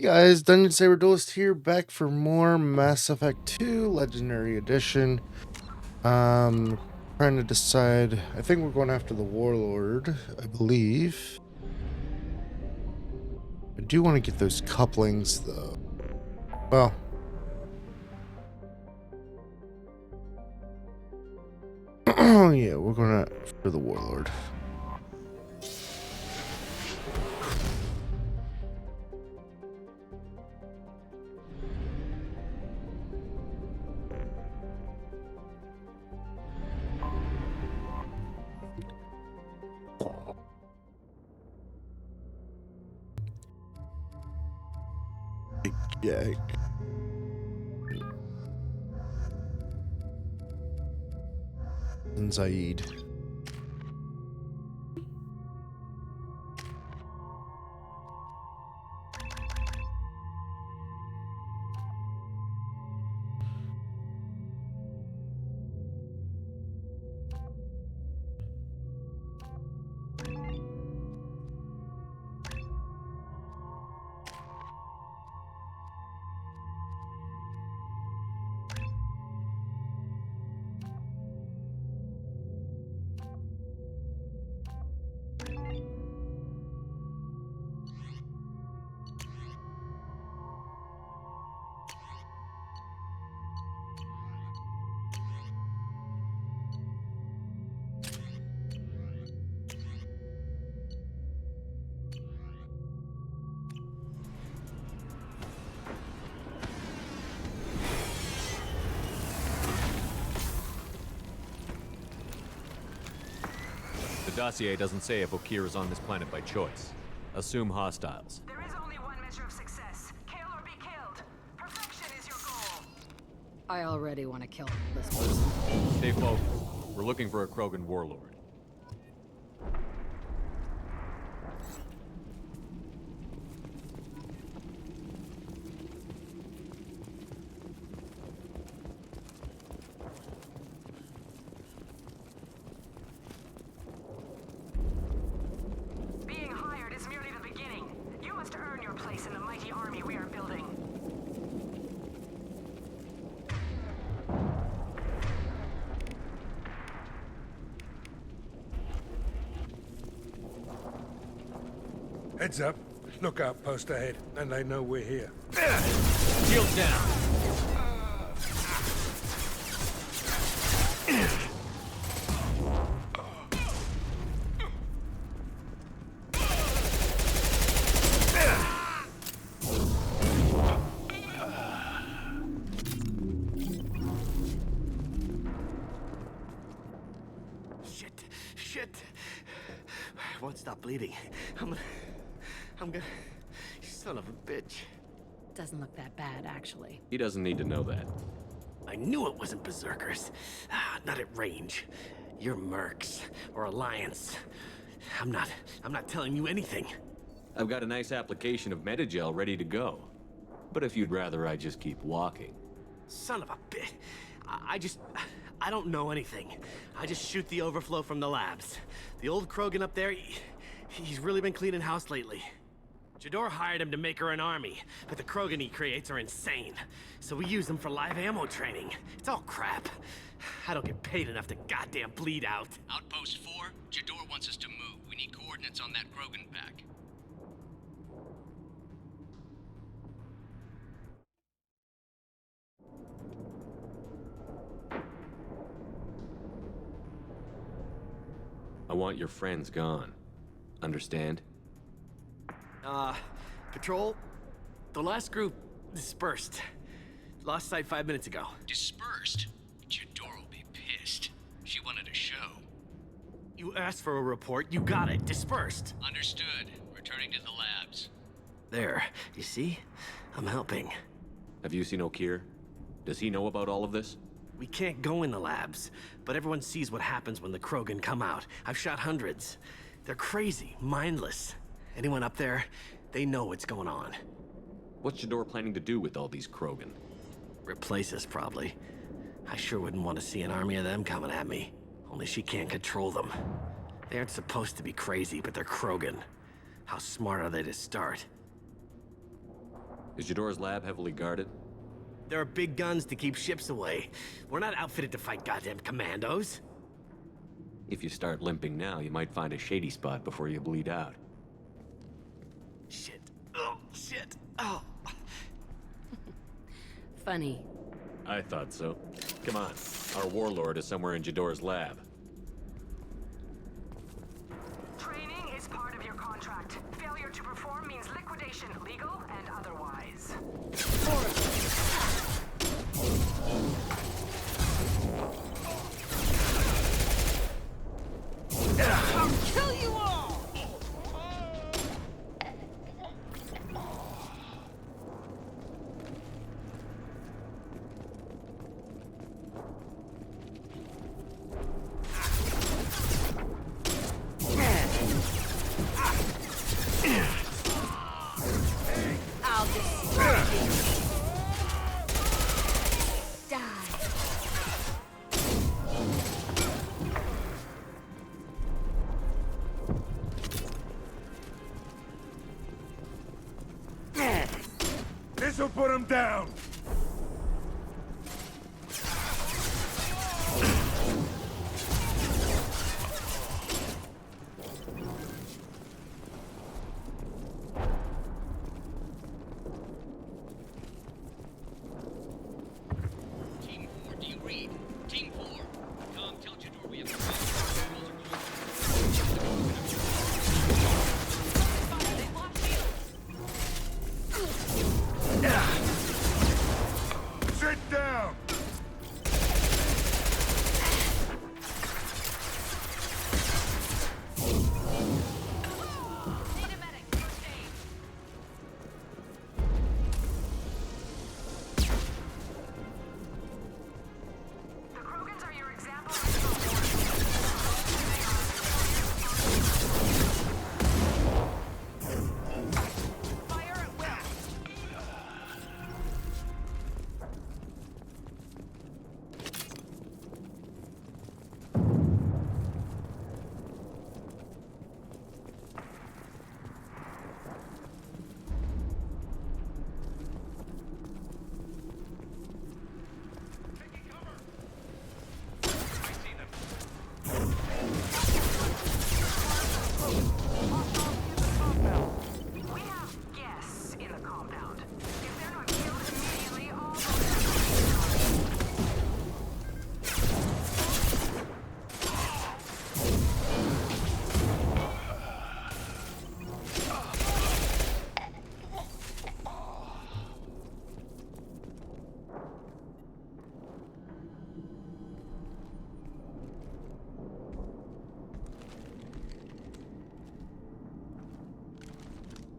Guys, Dungeon Saber Duelist here, back for more Mass Effect 2 Legendary Edition. Trying to decide. I think we're going after the Warlord, I believe. I do want to get those couplings, though. Well, yeah, we're going for the Warlord. Yeah. And Zaid. The dossier doesn't say if Okir is on this planet by choice. Assume hostiles. There is only one measure of success. Kill or be killed. Perfection is your goal. I already want to kill this person. Stay focused. We're looking for a Krogan warlord. Being hired is merely the beginning. You must earn your place in the mighty army we are building. Heads up. Lookout post ahead, and they know we're here. Shields down! Shit. I won't stop bleeding. I'm gonna... You son of a bitch. Doesn't look that bad, actually. He doesn't need to know that. I knew it wasn't berserkers. Not at range. You're mercs, or Alliance. I'm not telling you anything. I've got a nice application of Metagel ready to go. But if you'd rather I just keep walking. Son of a bitch. I don't know anything. I just shoot the overflow from the labs. The old Krogan up there, he's really been cleaning house lately. Jador hired him to make her an army, but the Krogan he creates are insane. So we use them for live ammo training. It's all crap. I don't get paid enough to goddamn bleed out. Outpost 4, Jador wants us to move. We need coordinates on that Krogan pack. I want your friends gone. Understand? Patrol, the last group dispersed. Lost sight 5 minutes ago. Dispersed? Jador will be pissed. She wanted a show. You asked for a report, you got it. Dispersed. Understood. Returning to the labs. There, you see? I'm helping. Have you seen Okir? Does he know about all of this? We can't go in the labs, but everyone sees what happens when the Krogan come out. I've shot hundreds. They're crazy, mindless. Anyone up there, they know what's going on. What's Jador planning to do with all these Krogan? Replace us, probably. I sure wouldn't want to see an army of them coming at me. Only she can't control them. They aren't supposed to be crazy, but they're Krogan. How smart are they to start? Is Jador's lab heavily guarded? There are big guns to keep ships away. We're not outfitted to fight goddamn commandos. If you start limping now, you might find a shady spot before you bleed out. Shit. Oh, shit. Oh. Funny. I thought so. Come on. Our warlord is somewhere in Jador's lab. Training is part of your contract. Failure to perform means liquidation, legal and otherwise. I'll kill you all! I'll destroy you. Die. This'll put him down! Team 4, do you read? Team 4. Tom, tell Jador we have the Sit down! The Krogans are your example. Fire at will. We have guests in the compound. If they're not killed immediately, all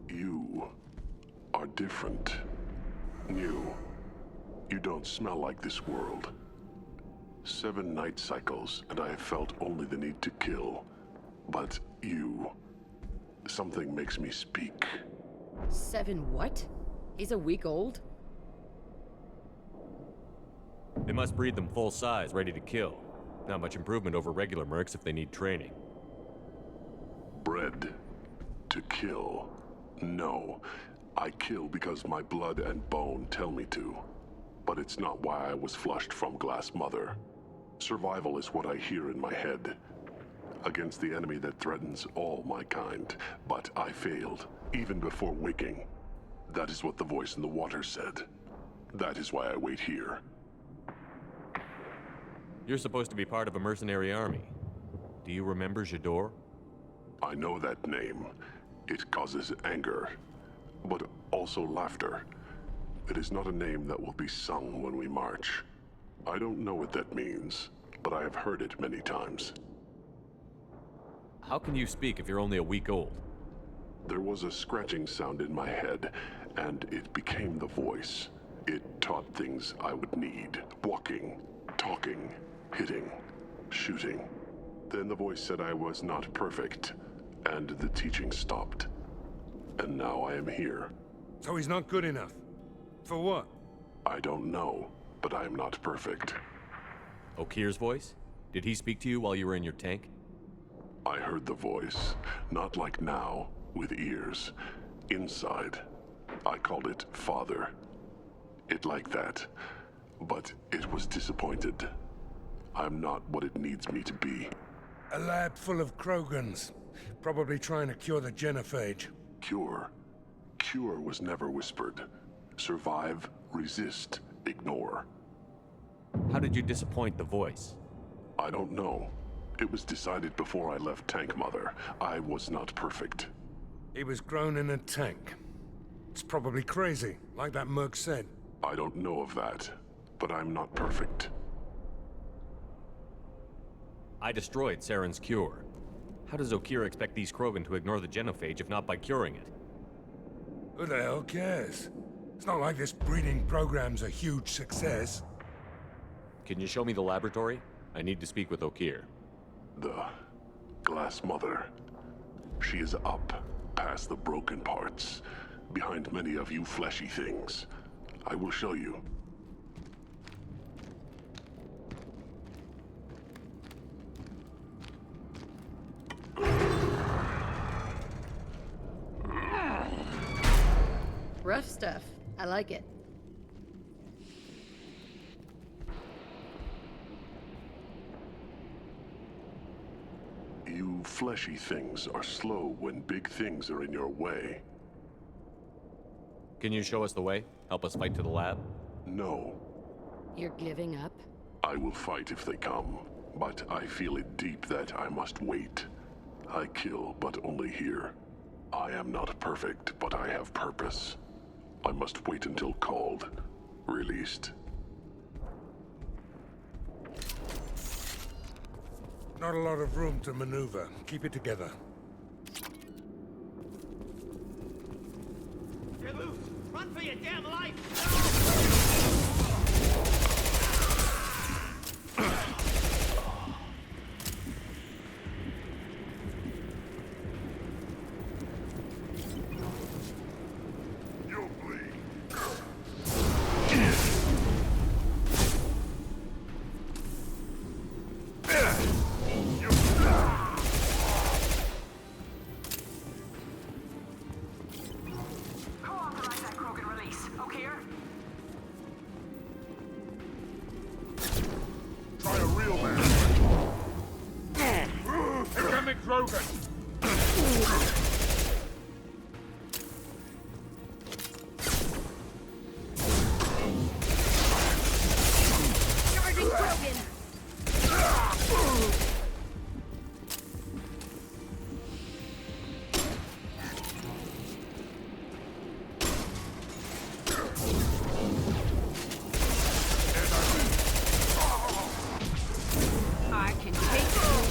You are different. New. You don't smell like this world. 7 night cycles, and I have felt only the need to kill. But you... Something makes me speak. 7 what? He's a week old? They must breed them full size, ready to kill. Not much improvement over regular mercs if they need training. Bred to kill. No. I kill because my blood and bone tell me to. But it's not why I was flushed from Glass Mother. Survival is what I hear in my head. Against the enemy that threatens all my kind. But I failed, even before waking. That is what the voice in the water said. That is why I wait here. You're supposed to be part of a mercenary army. Do you remember Jador? I know that name. It causes anger, but also laughter. It is not a name that will be sung when we march. I don't know what that means, but I have heard it many times. How can you speak if you're only a week old? There was a scratching sound in my head, and it became the voice. It taught things I would need. Walking, talking, hitting, shooting. Then the voice said I was not perfect, and the teaching stopped. And now I am here. So he's not good enough. For what? I don't know, but I am not perfect. Okir's voice? Did he speak to you while you were in your tank? I heard the voice, not like now, with ears. Inside. I called it Father. It liked that, but it was disappointed. I'm not what it needs me to be. A lab full of Krogans. Probably trying to cure the genophage. Cure? Cure was never whispered. Survive, resist, ignore. How did you disappoint the voice? I don't know. It was decided before I left Tank Mother. I was not perfect. He was grown in a tank. It's probably crazy, like that merc said. I don't know of that, but I'm not perfect. I destroyed Saren's cure. How does Okir expect these Krogan to ignore the genophage if not by curing it? Who the hell cares? It's not like this breeding program's a huge success. Can you show me the laboratory? I need to speak with Okir. The Glass Mother. She is up, past the broken parts, behind many of you fleshy things. I will show you. Rough stuff. I like it. You fleshy things are slow when big things are in your way. Can you show us the way? Help us fight to the lab? No, You're giving up? I will fight if they come, but I feel it deep that I must wait. I kill, but only here. I am not perfect, but I have purpose. I must wait until called, released. Not a lot of room to maneuver. Keep it together. You're loose! Run for your damn life! You'll bleed. Co-authorize that Krogan release. Okay? Try a real man. Incoming Krogan! Charging Krogan! I can take you.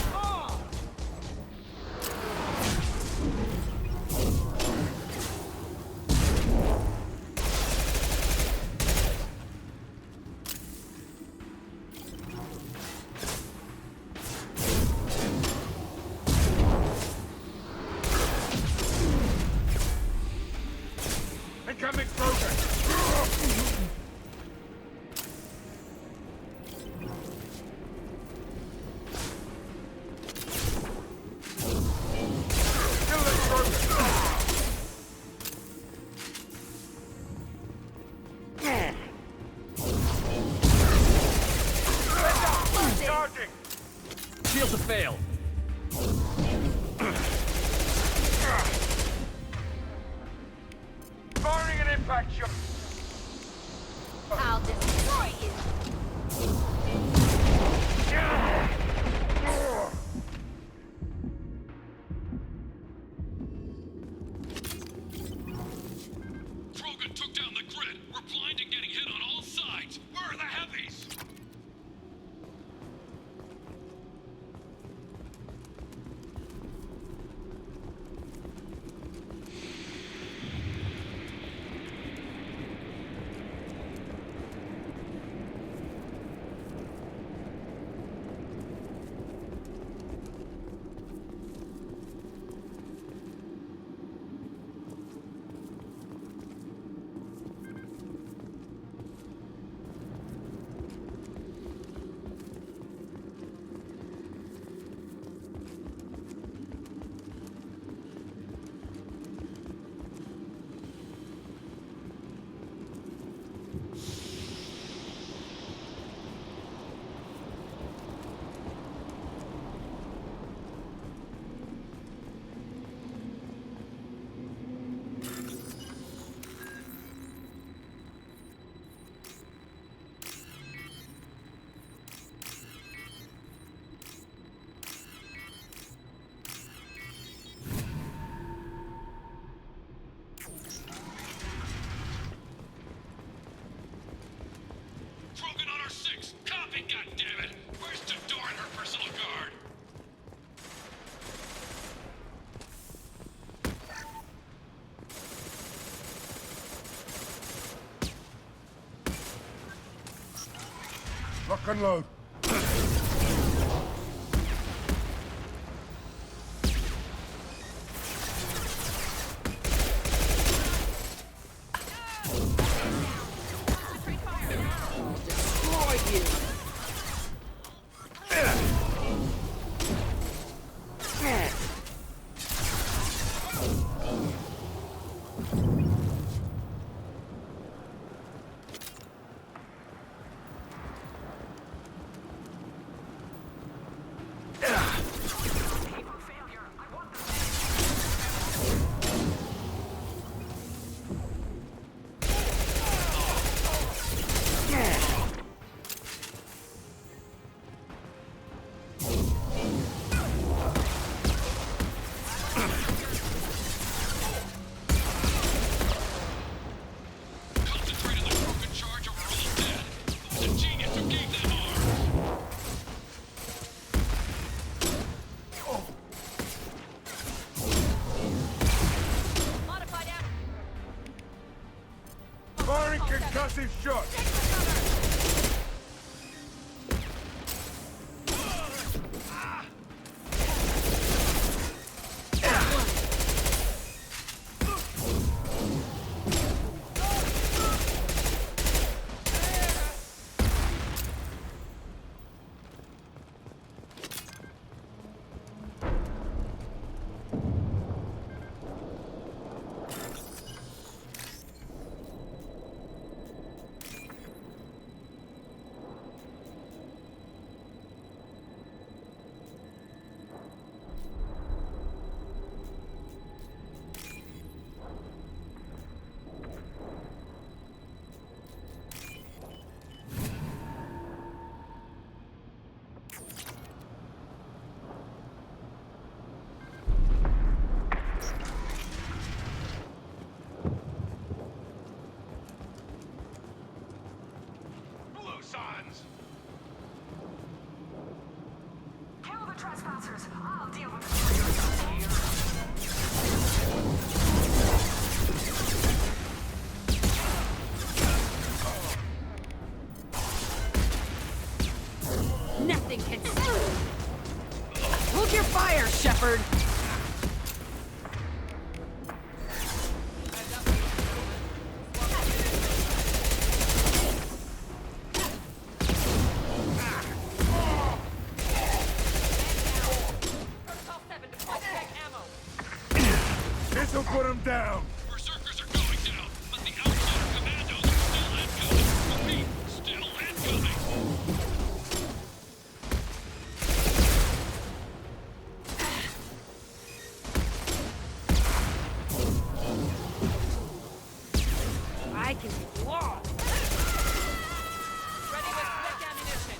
Lock and load. Firing concussive shot. Kill the trespassers. I'll deal with the here. Nothing can hold your fire, Shepard. This'll put him down. Berserkers are going down, but the outsider commandos are still incoming. Repeat, still incoming. I can be lost. Ready with stick ammunition.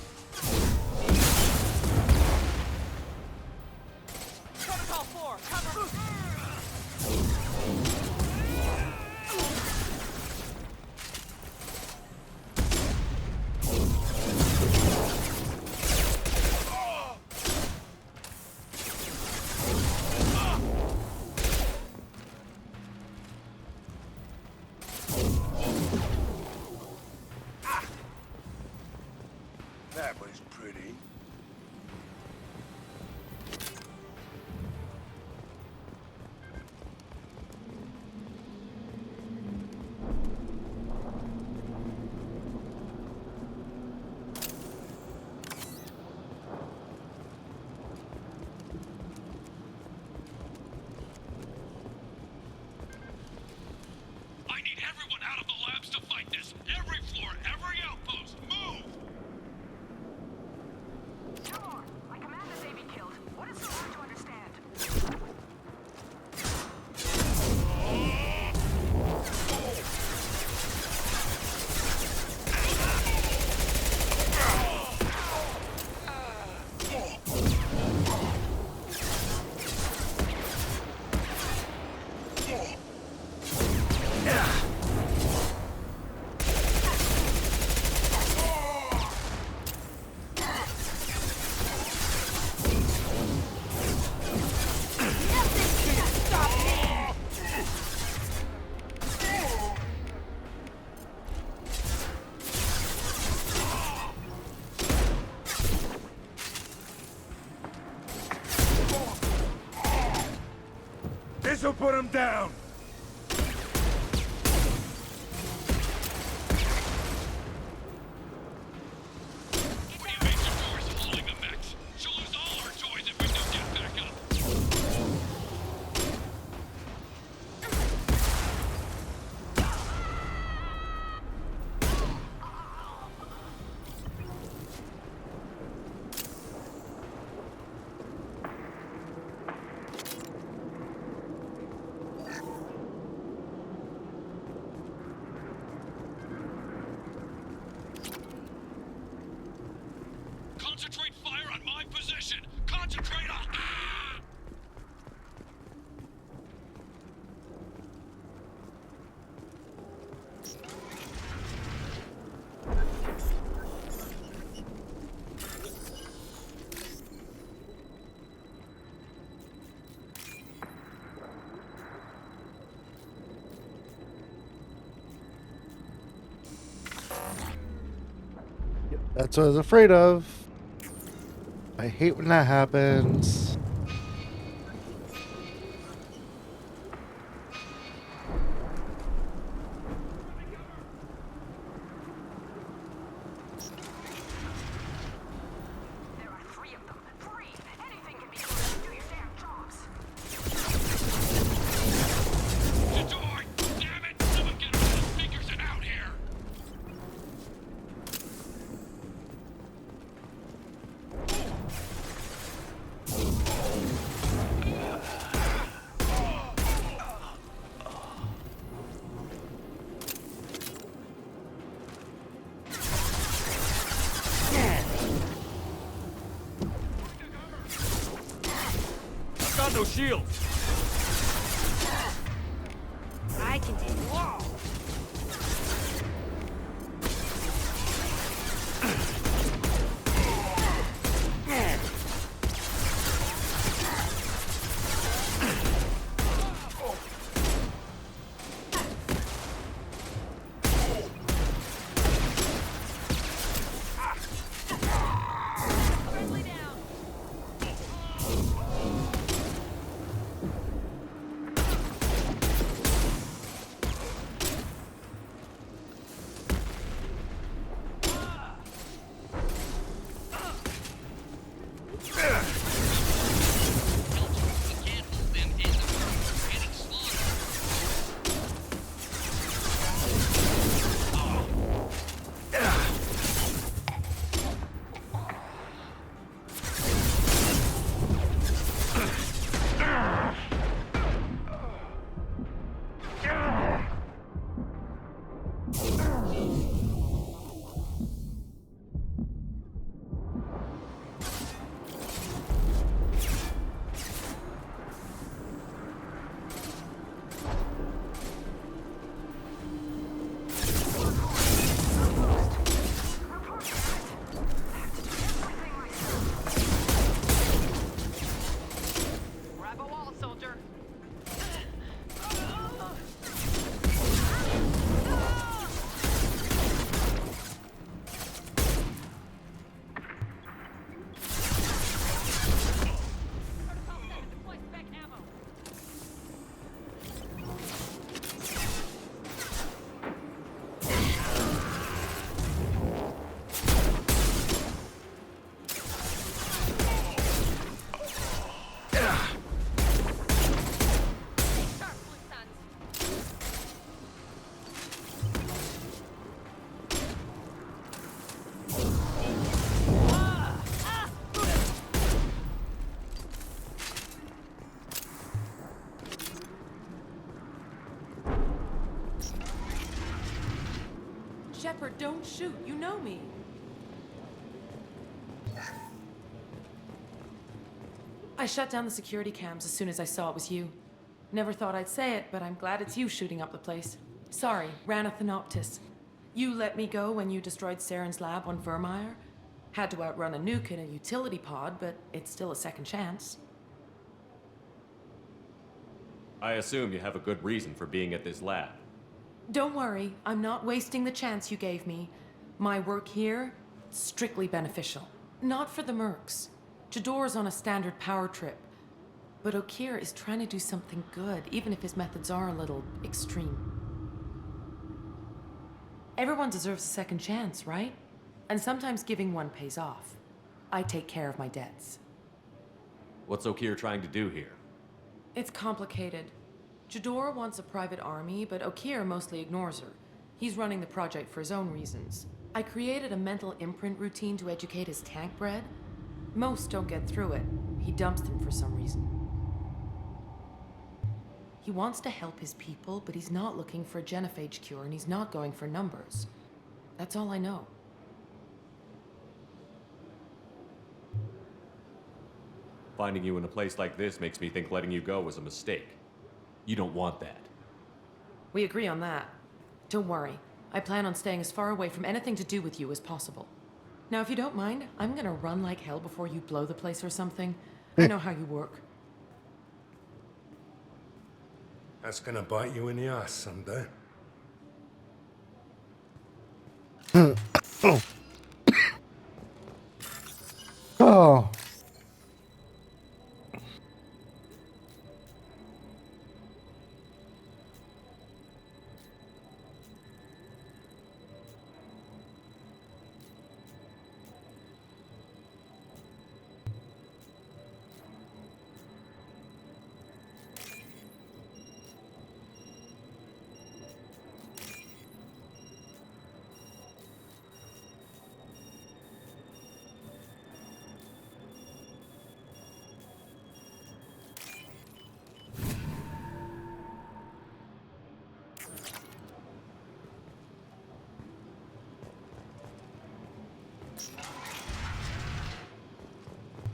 Protocol 4, cover. That was pretty. This'll put him down! We make Jador's holding the mechs. She'll lose all her toys if we don't get back up. Concentrate fire on my position! Concentrate on... Ah! That's what I was afraid of. I hate when that happens. There are 3 of them. 3! Anything can be used to do your damn jobs. Jador! Damn it! Someone get her those fingers and out here! I've got no shields. I can take it. Whoa! Shepard, don't shoot. You know me. I shut down the security cams as soon as I saw it was you. Never thought I'd say it, but I'm glad it's you shooting up the place. Sorry, ran a Thanoptis. You let me go when you destroyed Saren's lab on Vermeer. Had to outrun a nuke in a utility pod, but it's still a second chance. I assume you have a good reason for being at this lab. Don't worry, I'm not wasting the chance you gave me. My work here, strictly beneficial. Not for the mercs. Jador's on a standard power trip. But Okeer is trying to do something good, even if his methods are a little extreme. Everyone deserves a second chance, right? And sometimes giving one pays off. I take care of my debts. What's Okeer trying to do here? It's complicated. Ghidorah wants a private army, but Okeer mostly ignores her. He's running the project for his own reasons. I created a mental imprint routine to educate his tank bred. Most don't get through it. He dumps them for some reason. He wants to help his people, but he's not looking for a genophage cure, and he's not going for numbers. That's all I know. Finding you in a place like this makes me think letting you go was a mistake. You don't want that. We agree on that. Don't worry. I plan on staying as far away from anything to do with you as possible. Now, if you don't mind, I'm gonna run like hell before you blow the place or something. I know how you work. That's gonna bite you in the ass someday. Oh.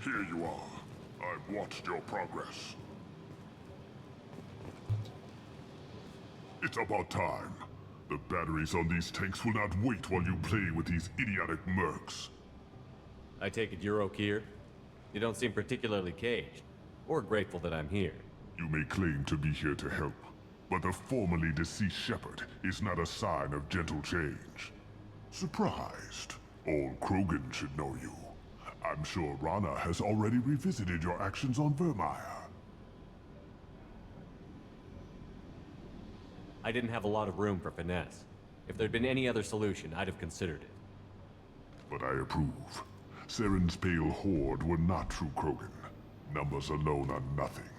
Here you are. I've watched your progress. It's about time. The batteries on these tanks will not wait while you play with these idiotic mercs. I take it you're Okeer? You don't seem particularly caged, or grateful that I'm here. You may claim to be here to help, but the formerly deceased Shepard is not a sign of gentle change. Surprised? Old Krogan should know you. I'm sure Rana has already revisited your actions on Vermeer. I didn't have a lot of room for finesse. If there'd been any other solution, I'd have considered it. But I approve. Saren's pale horde were not true Krogan. Numbers alone are nothing.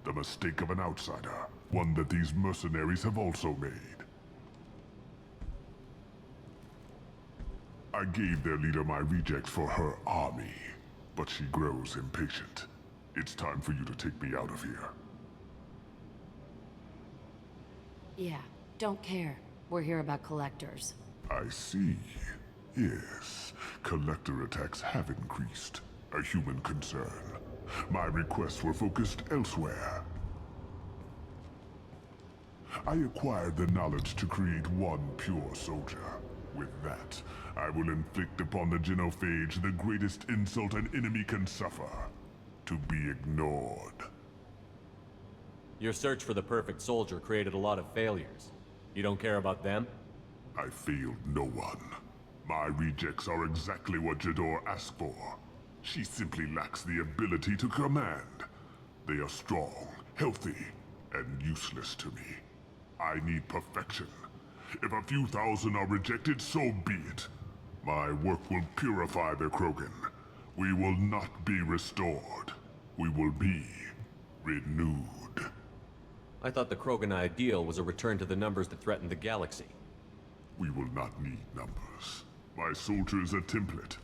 The mistake of an outsider. One that these mercenaries have also made. I gave their leader my rejects for her army, but she grows impatient. It's time for you to take me out of here. Yeah, don't care. We're here about collectors. I see. Yes, collector attacks have increased. A human concern. My requests were focused elsewhere. I acquired the knowledge to create one pure soldier. With that, I will inflict upon the genophage the greatest insult an enemy can suffer. To be ignored. Your search for the perfect soldier created a lot of failures. You don't care about them? I failed no one. My rejects are exactly what Ghidorah asked for. She simply lacks the ability to command. They are strong, healthy, and useless to me. I need perfection. If a few thousand are rejected, so be it. My work will purify the Krogan. We will not be restored. We will be renewed. I thought the Krogan ideal was a return to the numbers that threatened the galaxy. We will not need numbers. My soldier is a template.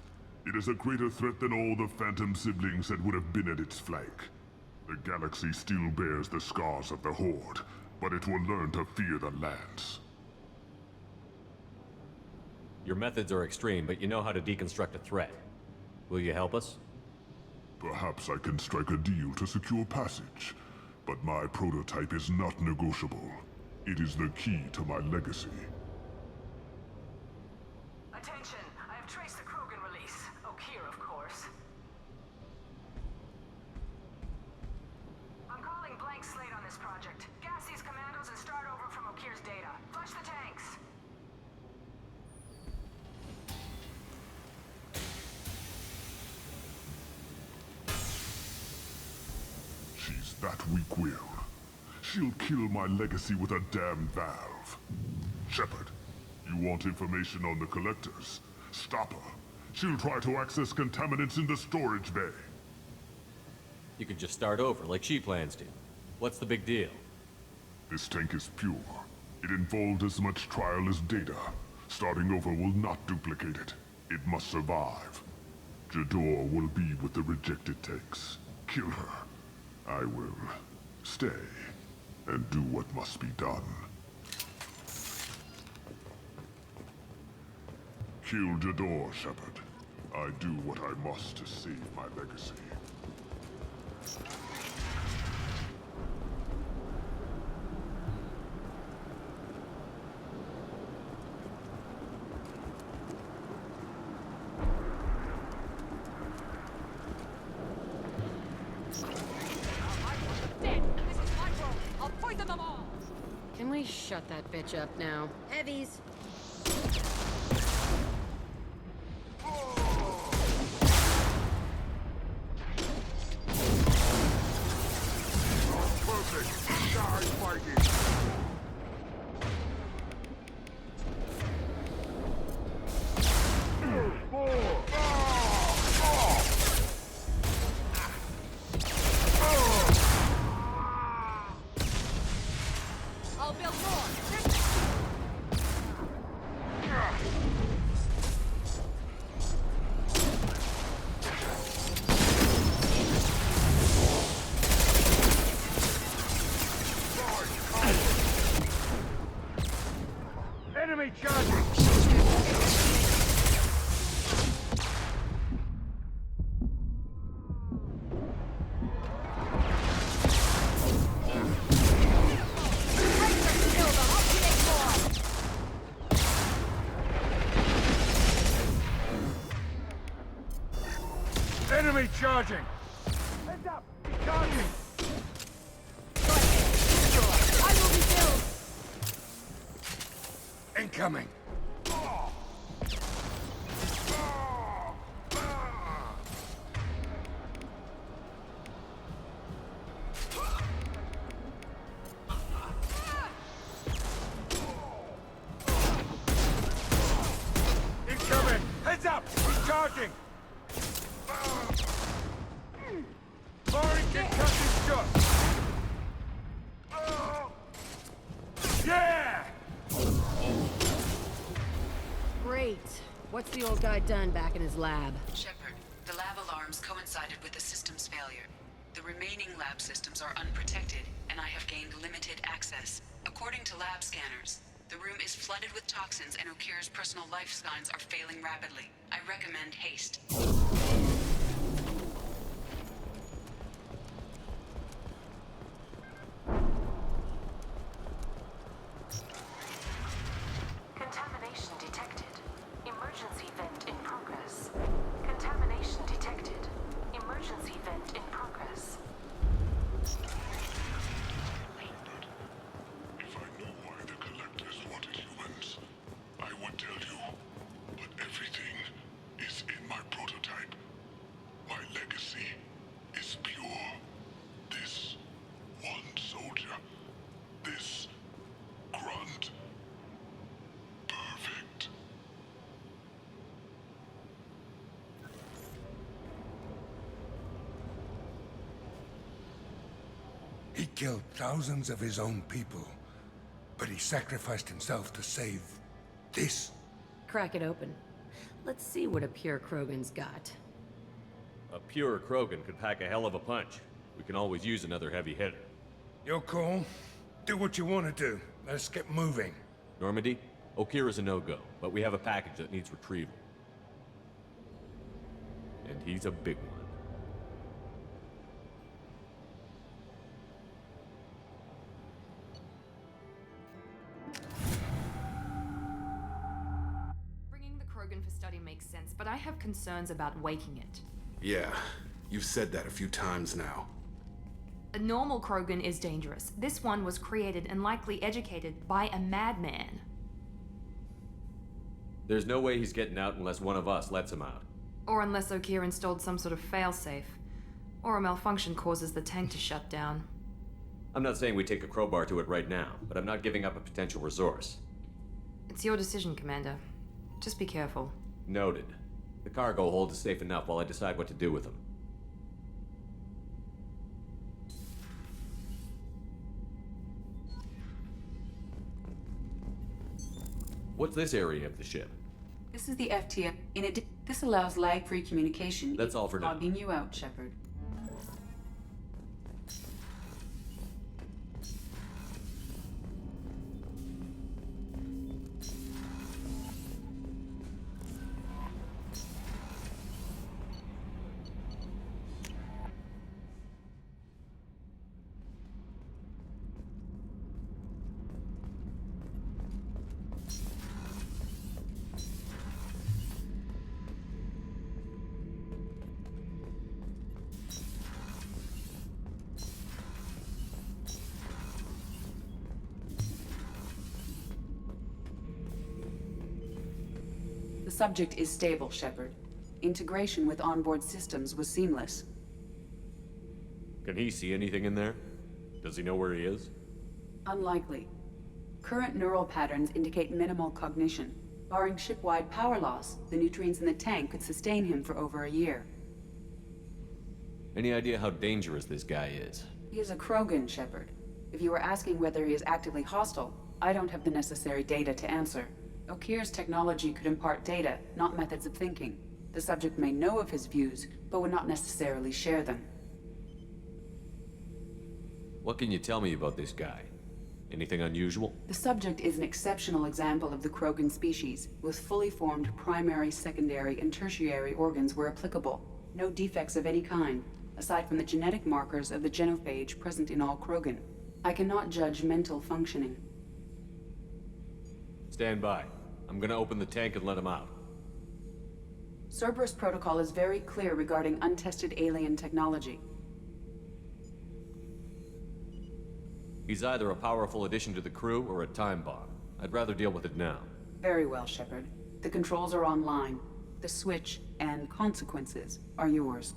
It is a greater threat than all the Phantom siblings that would have been at its flank. The galaxy still bears the scars of the Horde, but it will learn to fear the Lance. Your methods are extreme, but you know how to deconstruct a threat. Will you help us? Perhaps I can strike a deal to secure passage, but my prototype is not negotiable. It is the key to my legacy. Attention, I have traced the Krogan release. Okeer, of course. I'm calling blank slate on this project. Gas these commandos and start over from Okeer's data. Flush the tanks. She's That weak will. She'll kill my legacy with a damn valve. Shepard, you want information on the Collectors? Stop her. She'll try to access contaminants in the storage bay. You can just start over, like she plans to. What's the big deal? This tank is pure. It involved as much trial as data. Starting over will not duplicate it. It must survive. Jador will be with the rejected tanks. Kill her. I will stay and do what must be done. Kill Jador, Shepard. I do what I must to save my legacy. Can we shut that bitch up now? Heavies. Perfect! Charge fighting! I'll build more. Enemy charging! Enemy charging! Heads up! He's charging! I will be killed. Incoming! Incoming! Heads up! He's charging! Firing concussive shot! Yeah! Great. What's the old guy done back in his lab? Shepard, the lab alarms coincided with the system's failure. The remaining lab systems are unprotected, and I have gained limited access. According to lab scanners, the room is flooded with toxins and Okira's personal life signs are failing rapidly. I recommend haste. Contamination detected. Emergency vent in progress. Contamination detected. Emergency vent in progress. If I knew why the Collectors wanted humans, I would tell you. But everything is in my prototype. My legacy is pure. This one soldier. This grunt. Perfect. He killed thousands of his own people, but he sacrificed himself to save this. Crack it open. Let's see what a pure Krogan's got. A pure Krogan could pack a hell of a punch. We can always use another heavy hitter. Your call. Do what you want to do. Let's get moving. Normandy, Okira's a no-go, but we have a package that needs retrieval. And he's a big one. Bringing the Krogan for study makes sense, but I have concerns about waking it. Yeah, you've said that a few times now. A normal Krogan is dangerous. This one was created and likely educated by a madman. There's no way he's getting out unless one of us lets him out. Or unless Okir installed some sort of failsafe. Or a malfunction causes the tank to shut down. I'm not saying we take a crowbar to it right now, but I'm not giving up a potential resource. It's your decision, Commander. Just be careful. Noted. The cargo hold is safe enough while I decide what to do with them. What's this area of the ship? This is the FTF. This allows lag-free communication. That's all for now. Logging you out, Shepard. The subject is stable, Shepard. Integration with onboard systems was seamless. Can he see anything in there? Does he know where he is? Unlikely. Current neural patterns indicate minimal cognition. Barring ship-wide power loss, the nutrients in the tank could sustain him for over a year. Any idea how dangerous this guy is? He is a Krogan, Shepard. If you were asking whether he is actively hostile, I don't have the necessary data to answer. Okeer's technology could impart data, not methods of thinking. The subject may know of his views, but would not necessarily share them. What can you tell me about this guy? Anything unusual? The subject is an exceptional example of the Krogan species, with fully formed primary, secondary, and tertiary organs where applicable. No defects of any kind, aside from the genetic markers of the genophage present in all Krogan. I cannot judge mental functioning. Stand by. I'm gonna open the tank and let him out. Cerberus protocol is very clear regarding untested alien technology. He's either a powerful addition to the crew or a time bomb. I'd rather deal with it now. Very well, Shepard. The controls are online. The switch and consequences are yours.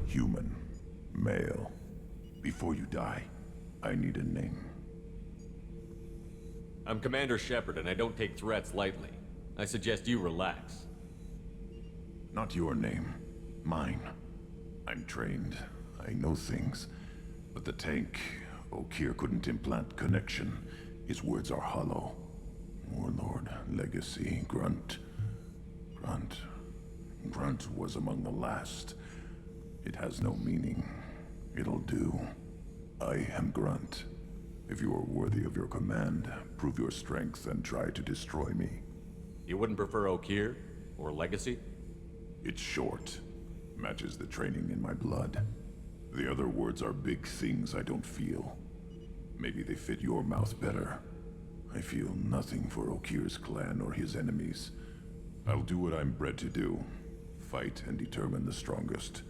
Human. Male. Before you die, I need a name. I'm Commander Shepard, and I don't take threats lightly. I suggest you relax. Not your name. Mine. I'm trained. I know things. But the tank, Okeer couldn't implant connection. His words are hollow. Warlord, Legacy, Grunt. Grunt was among the last. It has no meaning. It'll do. I am Grunt. If you are worthy of your command, prove your strength and try to destroy me. You wouldn't prefer Okeer? Or Legacy? It's short. Matches the training in my blood. The other words are big things I don't feel. Maybe they fit your mouth better. I feel nothing for Okeer's clan or his enemies. I'll do what I'm bred to do. Fight and determine the strongest.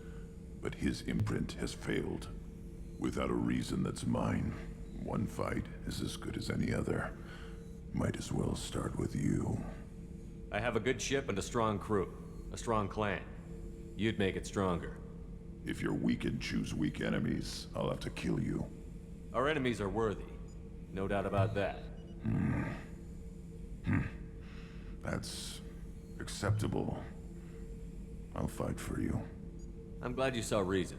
But his imprint has failed. Without a reason that's mine, one fight is as good as any other. Might as well start with you. I have a good ship and a strong crew. A strong clan. You'd make it stronger. If you're weak and choose weak enemies, I'll have to kill you. Our enemies are worthy. No doubt about that. That's acceptable. I'll fight for you. I'm glad you saw reason.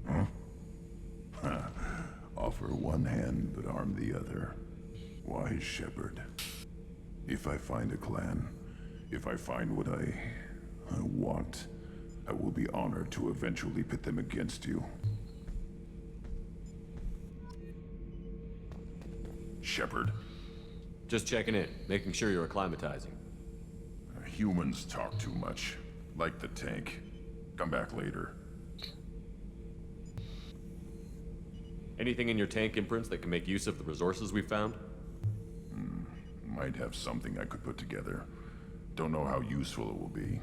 Huh? Offer one hand, but arm the other. Wise Shepard. If I find a clan, if I find what I want, I will be honored to eventually pit them against you. Shepard. Just checking in, making sure you're acclimatizing. Humans talk too much. Like the tank. Come back later. Anything in your tank imprints that can make use of the resources we found? Might have something I could put together. Don't know how useful it will be.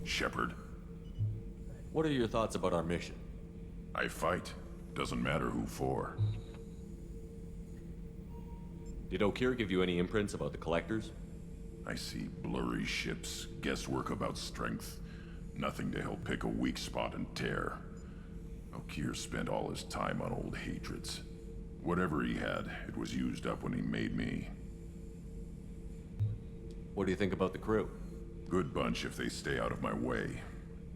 Shepard. What are your thoughts about our mission? I fight. Doesn't matter who for. Did Okeer give you any imprints about the Collectors? I see blurry ships, guesswork about strength. Nothing to help pick a weak spot and tear. Okeer spent all his time on old hatreds. Whatever he had, it was used up when he made me. What do you think about the crew? Good bunch if they stay out of my way.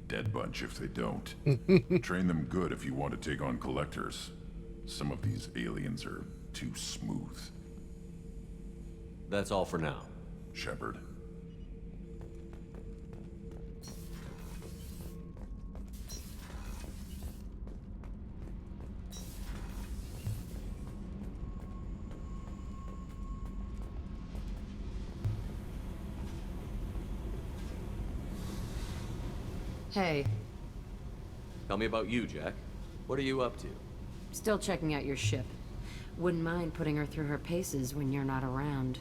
Dead bunch if they don't. Train them good if you want to take on Collectors. Some of these aliens are too smooth. That's all for now. Shepard. Hey, Tell me about you, Jack. What are you up to? still checking out your ship. Wouldn't mind putting her through her paces when you're not around.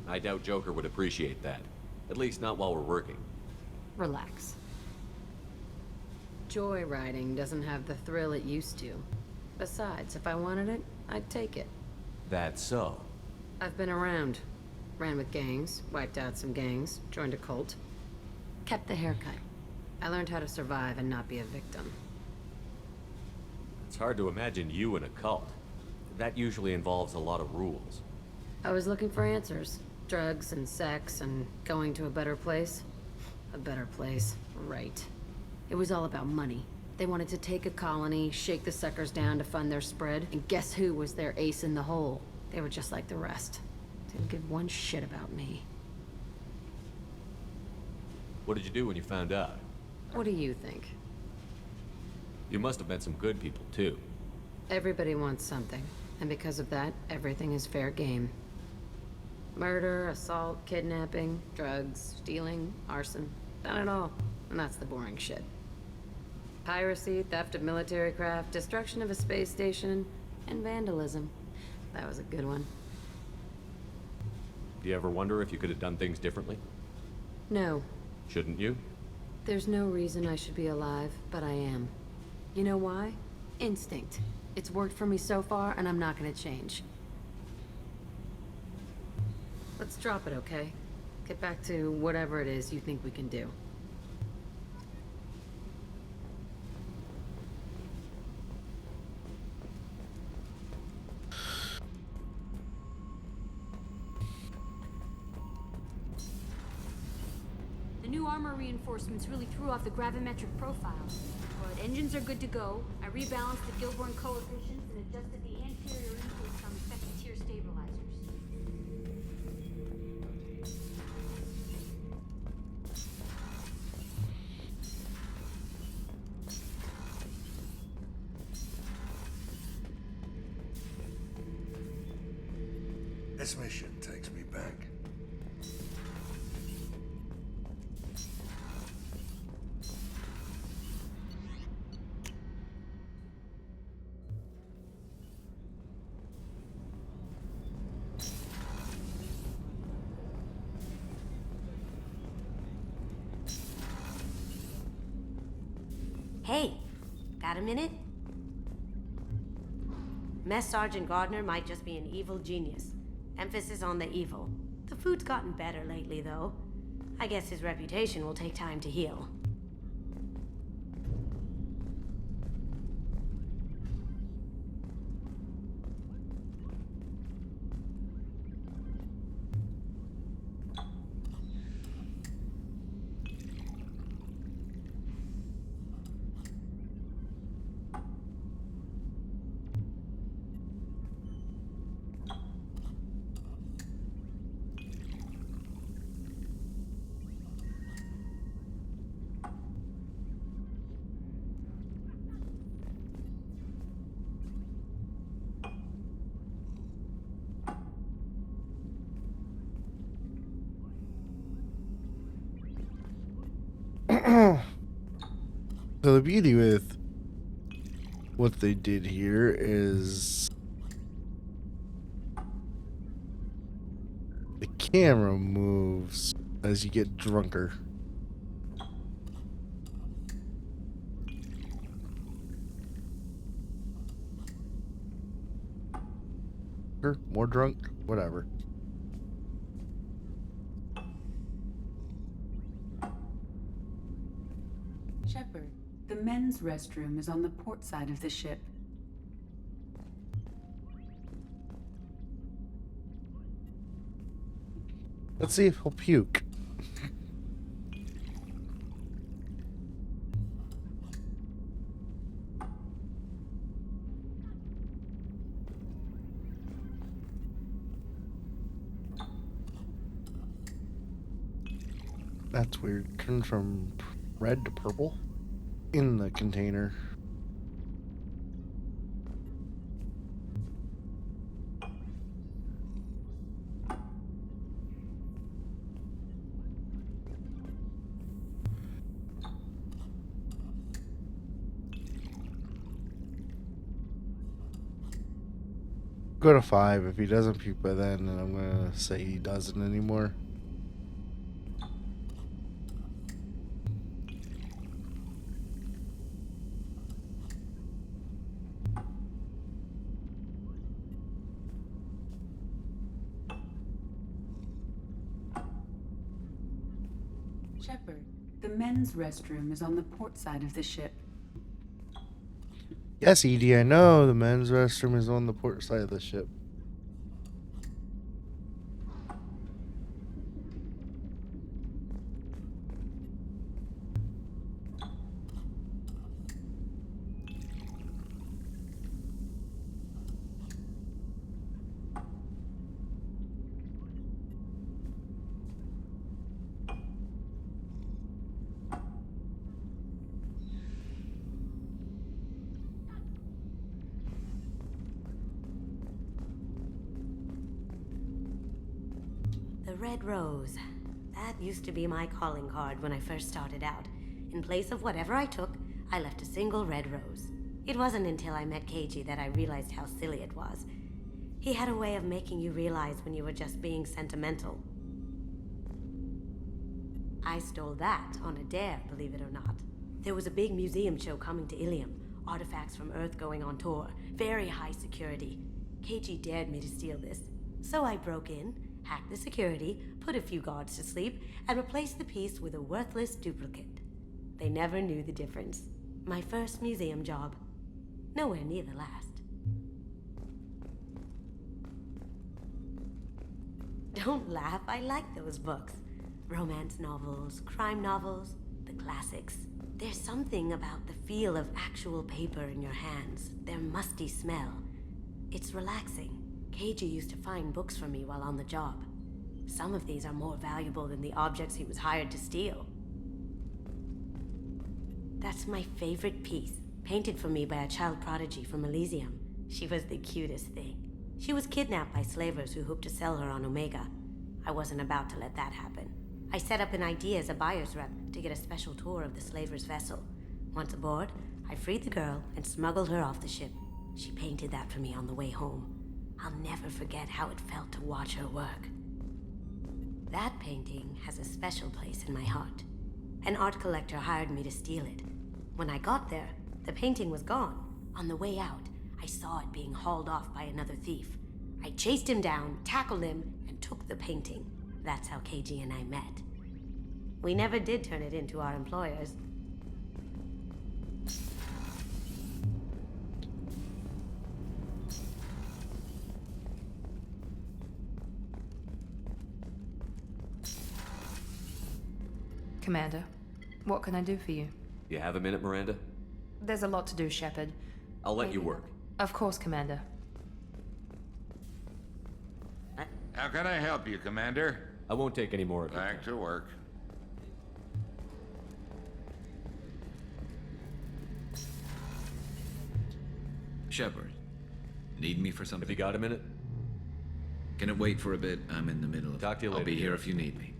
I doubt Joker would appreciate that. At least not while we're working. Relax. Joyriding doesn't have the thrill it used to. Besides, if I wanted it, I'd take it. That's so. I've been around. Ran with gangs, wiped out some gangs, joined a cult. Kept the haircut. I learned how to survive and not be a victim. It's hard to imagine you in a cult. That usually involves a lot of rules. I was looking for answers. Drugs and sex and going to a better place. A better place, right. It was all about money. They wanted to take a colony, shake the suckers down to fund their spread, and guess who was their ace in the hole? They were just like the rest. Didn't give one shit about me. What did you do when you found out? What do you think? You must have met some good people, too. Everybody wants something, and because of that, everything is fair game. Murder, assault, kidnapping, drugs, stealing, arson. Done it all. And that's the boring shit. Piracy, theft of military craft, destruction of a space station, and vandalism. That was a good one. Do you ever wonder if you could have done things differently? No. Shouldn't you? There's no reason I should be alive, but I am. You know why? Instinct. It's worked for me so far, and I'm not gonna change. Let's drop it, okay? Get back to whatever it is you think we can do. The new armor reinforcements really threw off the gravimetric profile. But engines are good to go. I rebalanced the Gilborn coefficients and adjusted the anterior inputs on the second tier stabilizers. This mission takes me back. Hey, got a minute? Mess Sergeant Gardner might just be an evil genius. Emphasis on the evil. The food's gotten better lately, though. I guess his reputation will take time to heal. So the beauty with what they did here is the camera moves as you get drunker. Or more drunk, whatever. Shepard, the men's restroom is on the port side of the ship. Let's see if he'll puke. That's weird. Turned from red to purple in the container. Go to 5. If he doesn't puke by then I'm gonna say he doesn't anymore. Shepard, the men's restroom is on the port side of the ship. Yes, Edie, I know the men's restroom is on the port side of the ship. The Red Rose. That used to be my calling card when I first started out. In place of whatever I took, I left a single red rose. It wasn't until I met Keiji that I realized how silly it was. He had a way of making you realize when you were just being sentimental. I stole that on a dare, believe it or not. There was a big museum show coming to Ilium. Artifacts from Earth going on tour. Very high security. Keiji dared me to steal this. So I broke in, hacked the security, put a few guards to sleep, and replaced the piece with a worthless duplicate. They never knew the difference. My first museum job. Nowhere near the last. Don't laugh, I like those books. Romance novels, crime novels, the classics. There's something about the feel of actual paper in your hands, their musty smell. It's relaxing. Keiji used to find books for me while on the job. Some of these are more valuable than the objects he was hired to steal. That's my favorite piece, painted for me by a child prodigy from Elysium. She was the cutest thing. She was kidnapped by slavers who hoped to sell her on Omega. I wasn't about to let that happen. I set up an ID as a buyer's rep to get a special tour of the slaver's vessel. Once aboard, I freed the girl and smuggled her off the ship. She painted that for me on the way home. I'll never forget how it felt to watch her work. That painting has a special place in my heart. An art collector hired me to steal it. When I got there, the painting was gone. On the way out, I saw it being hauled off by another thief. I chased him down, tackled him, and took the painting. That's how Keiji and I met. We never did turn it into our employers. Commander, what can I do for you? You have a minute, Miranda? There's a lot to do, Shepard. I'll let you work. Of course, Commander. How can I help you, Commander? I won't take any more of it. Back to work. Shepard, need me for something? Have you got a minute? Can it wait for a bit? I'm in the middle of... Talk to you later. I'll be here if you need me.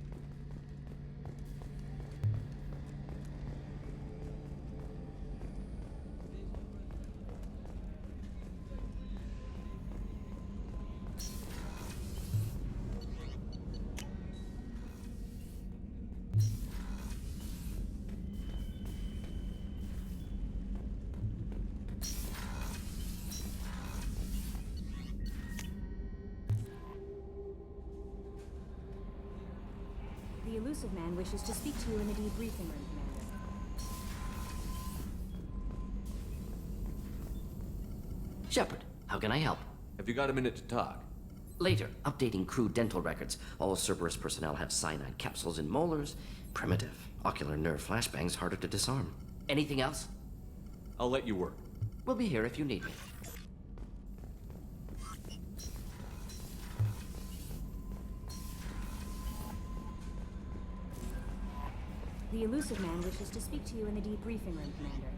elusive man wishes to speak to you in the debriefing room, Commander. Shepard, how can I help? Have you got a minute to talk? Later, updating crew dental records. All Cerberus personnel have cyanide capsules in molars. Primitive. Ocular nerve flashbangs harder to disarm. Anything else? I'll let you work. We'll be here if you need me. The elusive man wishes to speak to you in the debriefing room, Commander.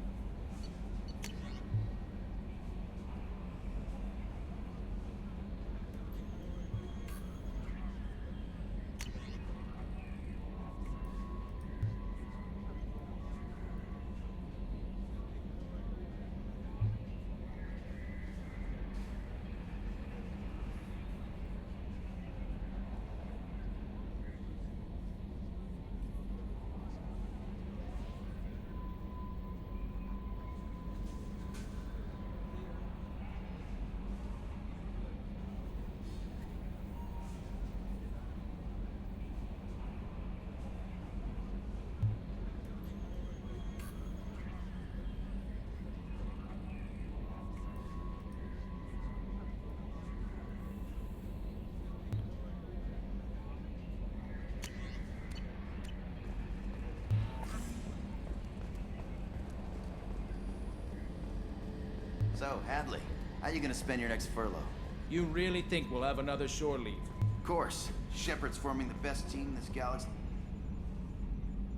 So, Hadley, how you gonna spend your next furlough? You really think we'll have another shore leave? Of course. Shepard's forming the best team in this galaxy.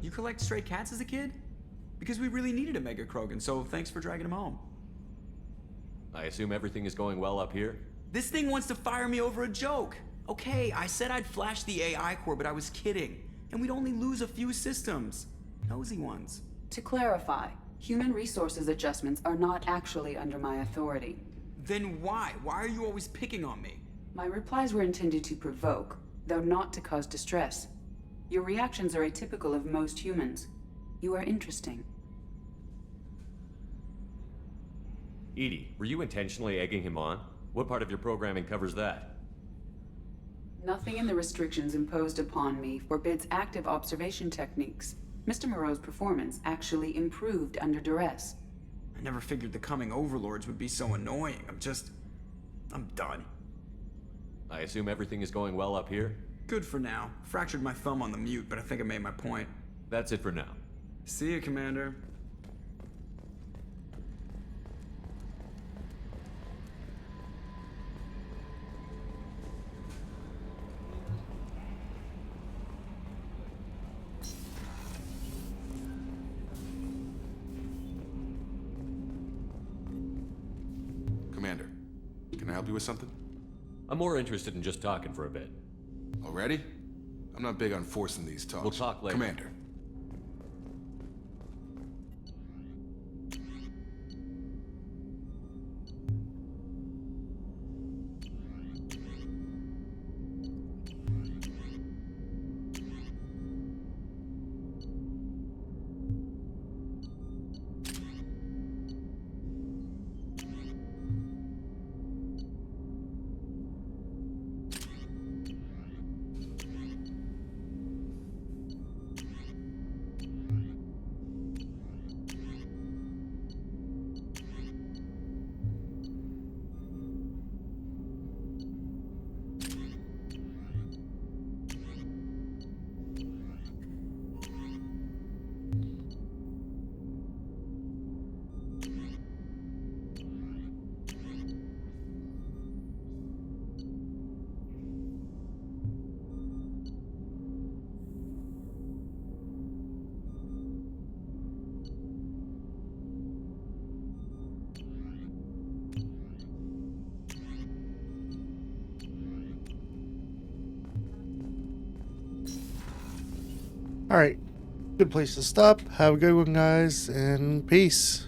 You collect stray cats as a kid? Because we really needed a Mega Krogan, so thanks for dragging him home. I assume everything is going well up here? This thing wants to fire me over a joke. Okay, I said I'd flash the AI core, but I was kidding. And we'd only lose a few systems. Nosy ones. To clarify, human resources adjustments are not actually under my authority. Then why? Why are you always picking on me? My replies were intended to provoke, though not to cause distress. Your reactions are atypical of most humans. You are interesting. Edie, were you intentionally egging him on? What part of your programming covers that? Nothing in the restrictions imposed upon me forbids active observation techniques. Mr. Moreau's performance actually improved under duress. I never figured the coming overlords would be so annoying. I'm done. I assume everything is going well up here? Good for now. Fractured my thumb on the mute, but I think I made my point. That's it for now. See you, Commander. Commander, can I help you with something? I'm more interested in just talking for a bit. Already? I'm not big on forcing these talks. We'll talk later. Commander. Alright, good place to stop. Have a good one, guys, and peace.